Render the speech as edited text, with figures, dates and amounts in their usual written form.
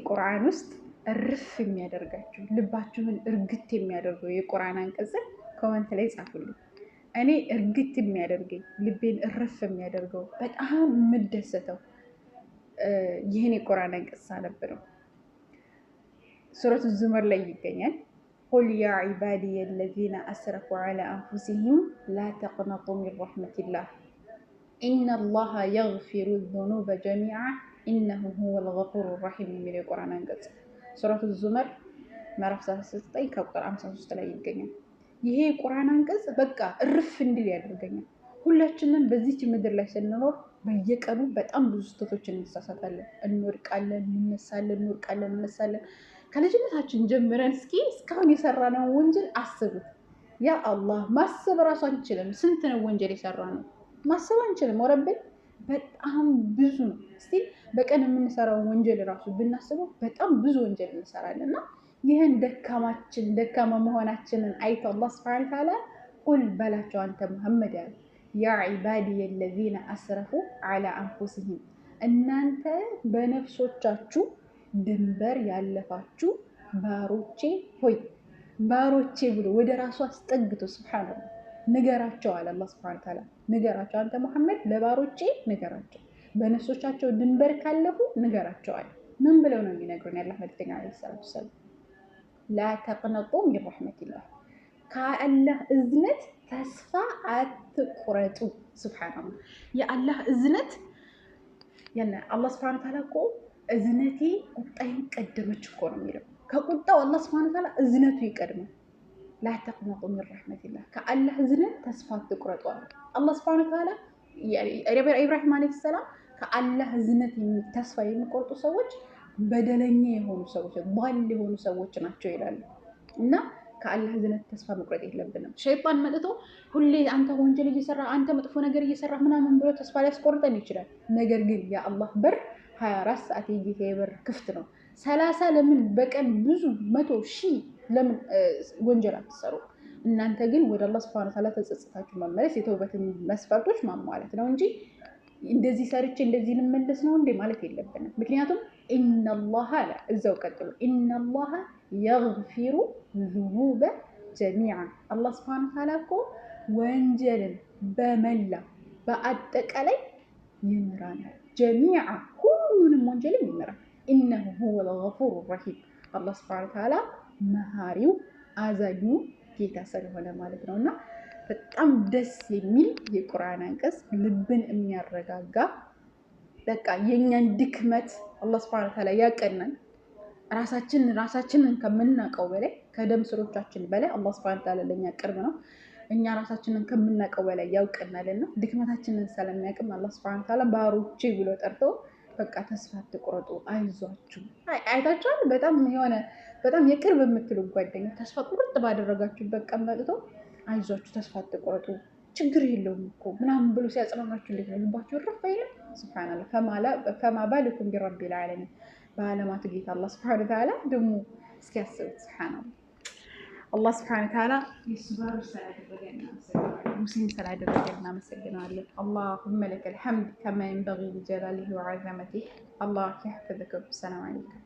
ቁርአን ውስጥ እርፍ የሚያደርጋችሁ ልባችሁን እርግት የሚያደርገው የቁርአን አንቀጽ ኮመንት ላይ ጻፉልኝ። እኔ እርግት የሚያደርገኝ ልቤን እርፍ የሚያደርገው በጣም የምደሰተው ይህን የቁርአን አንቀጽ ሳነብ ነው። ሱረቱ ዙመር ላይ ይገኛል። ቁል ያ ዒባዲየ አለዚነ አስረፉ ዐላ አንፉሲሂም ላ ተቅነጡ ሚን ረሕመቲላህ ኢነላሃ የግፊሩ ዙኑበ ጀሚዓ ኢነሁ ሁወል ገፉሩ ረሒም የሚለው የቁርአን አንቀጽ ሱረቱ ዙመር ምዕራፍ 39 ከቁጥር 53 ላይ ይገኛል። ይሄ የቁርአን አንቀጽ በቃ እርፍ እንዲል ያደርገኛል። ሁላችንም በዚች ምድር ላይ ስንኖር በየቀኑ በጣም ብዙ ስህተቶችን እንሳሳታለን፣ እንወድቃለን፣ እንነሳለን፣ እንወድቃለን፣ እንነሳለን። ከልጅነታችን ጀምረን እስካሁን የሰራነው ወንጀል አስቡት። ያ አላህ ማሰብ እራሱ አንችልም። ስንት ነው ወንጀል የሰራነው? ማሰብ አንችልም። ወረብን በጣም ብዙ ነው። እስቲ በቀን የምንሰራውን ወንጀል እራሱ ብናስበው በጣም ብዙ ወንጀል እንሰራለን። እና ይህን ደካማ መሆናችንን አይቶ አላህ ሱብሓነሁ ወተዓላ ቁል በላቸው አንተ ሙሐመድ ያለ ያ ዒባዲየ አለዚነ አስረፉ ዐላ አንፉሲሂም እናንተ በነፍሶቻችሁ ድንበር ያለፋችሁ ባሮቼ ሆይ፣ ባሮቼ ብሎ ወደ ራሱ አስጠግቶ ሱብሓነላህ ንገራቸው አለ አላህ ሱብሓነሁ ወተዓላ። ንገራቸው አንተ ሙሐመድ ለባሮቼ ንገራቸው፣ በነፍሶቻቸው ድንበር ካለፉ ንገራቸው አለ። ምን ብለው ነው የሚነግሩን? ያላህ መልእክተኛ ዓለይሂ ሰላቱ ወሰላም ላ ተቅነጡ ሚን ረሕመቲላህ ከአላህ እዝነት ተስፋ አትቁረጡ። ሱብሓነላህ የአላህ እዝነት አላህ ሱብሓነሁ ወተዓላ እኮ እዝነቴ ቁጣዬን ቀደመች እኮ ነው የሚለው። ከቁጣው አላህ ሱብሓነሁ ወተዓላ እዝነቱ ይቀድማል። ላ ተቅነጡ ሚን ረሕመቲላህ ከአላህ እዝነት ተስፋ አትቁረጡ አለ አላህ ሱብሓነሁ ወተዓላ። ኢብራሂም ዓለይሂ ሰላም ከአላህ እዝነት ተስፋ የሚቆርጡ ሰዎች በደለኛ የሆኑ ሰዎች፣ ባል የሆኑ ሰዎች ናቸው ይላሉ። እና ከአላህ እዝነት ተስፋ መቁረጥ የለብንም። ሸይጣን መጥቶ ሁሌ አንተ ወንጀል እየሰራ አንተ መጥፎ ነገር እየሰራ ምናምን ብሎ ተስፋ ሊያስቆርጠን ይችላል። ነገር ግን የአላህ በር 24 ሰዓት የጌታዬ በር ክፍት ነው። 30 ለምን በቀን ብዙ 100 ሺህ ለምን ወንጀል አትሰሩ? እናንተ ግን ወደ አላህ ሱብሓነሁ ወተዓላ ተጸጽታችሁ መመለስ የተውበትን መስፈርቶች ማሟላት ነው እንጂ እንደዚህ ሰርቼ እንደዚህ ልመለስ ነው እንዴ ማለት የለብንም። ምክንያቱም ኢነላህ አለ እዛው ቀጥሎ ኢነላህ የግፊሩ ዙኑበ ጀሚዓ አላህ ሱብሓነሁ ወተዓላ እኮ ወንጀልን በመላ በአጠቃላይ ይምራናል። ጀሚዓ ሁሉንም ወንጀልን ይምራል። ኢነሁ ሁወል ገፉሩ ረሒም አላህ ሱብሓነሁ ወተዓላ መሃሪው አዛኙ ጌታ ስለሆነ ማለት ነው። እና በጣም ደስ የሚል የቁርአን አንቀጽ ልብን የሚያረጋጋ በቃ የኛን ድክመት አላህ ሱብሓነሁ ወተዓላ ያቀናል። ራሳችንን ከምናውቀው በላይ ከደም ስሮቻችን በላይ አላህ ሱብሓነሁ ወተዓላ ለኛ ቅርብ ነው። እኛ ራሳችንን ከምናውቀው በላይ ያውቀናልና ድክመታችንን ስለሚያውቅም አላህ ሱብሓነሁ ወተዓላ ባሮቼ ብሎ ጠርቶ በቃ ተስፋ አትቁረጡ፣ አይዟችሁ። አይታችኋል? በጣም የቅርብ የምትሉ ጓደኛ ተስፋ ቁርጥ ባደረጋችሁበት ቀን መጥቶ አይዟችሁ ተስፋ አትቁረጡ ችግር የለውም እኮ ምናምን ብሎ ሲያጽናናችሁ እንዴት ነው ልባችሁ እረፍ አይልም? ሱብሃንአላህ ፈማ ባልኩም ቢረቢል ዓለሚን በዓለማቱ ጌታ አላህ ሱብሃነሁ ወተዓላ ደግሞ እስኪያስቡት ሱብሃንአላህ አላህ ሱብሃነሁ ወተዓላ የሱባር ስላደረገን ሙስሊም ስላደረገን እናመሰግናለን። አላሁመ ለከል ሐምድ ከማ የንበጊ ሊጀላሊሂ ወዐዘመቲሂ አላህ ይሕፈዝከ። ሰላም አለይኩም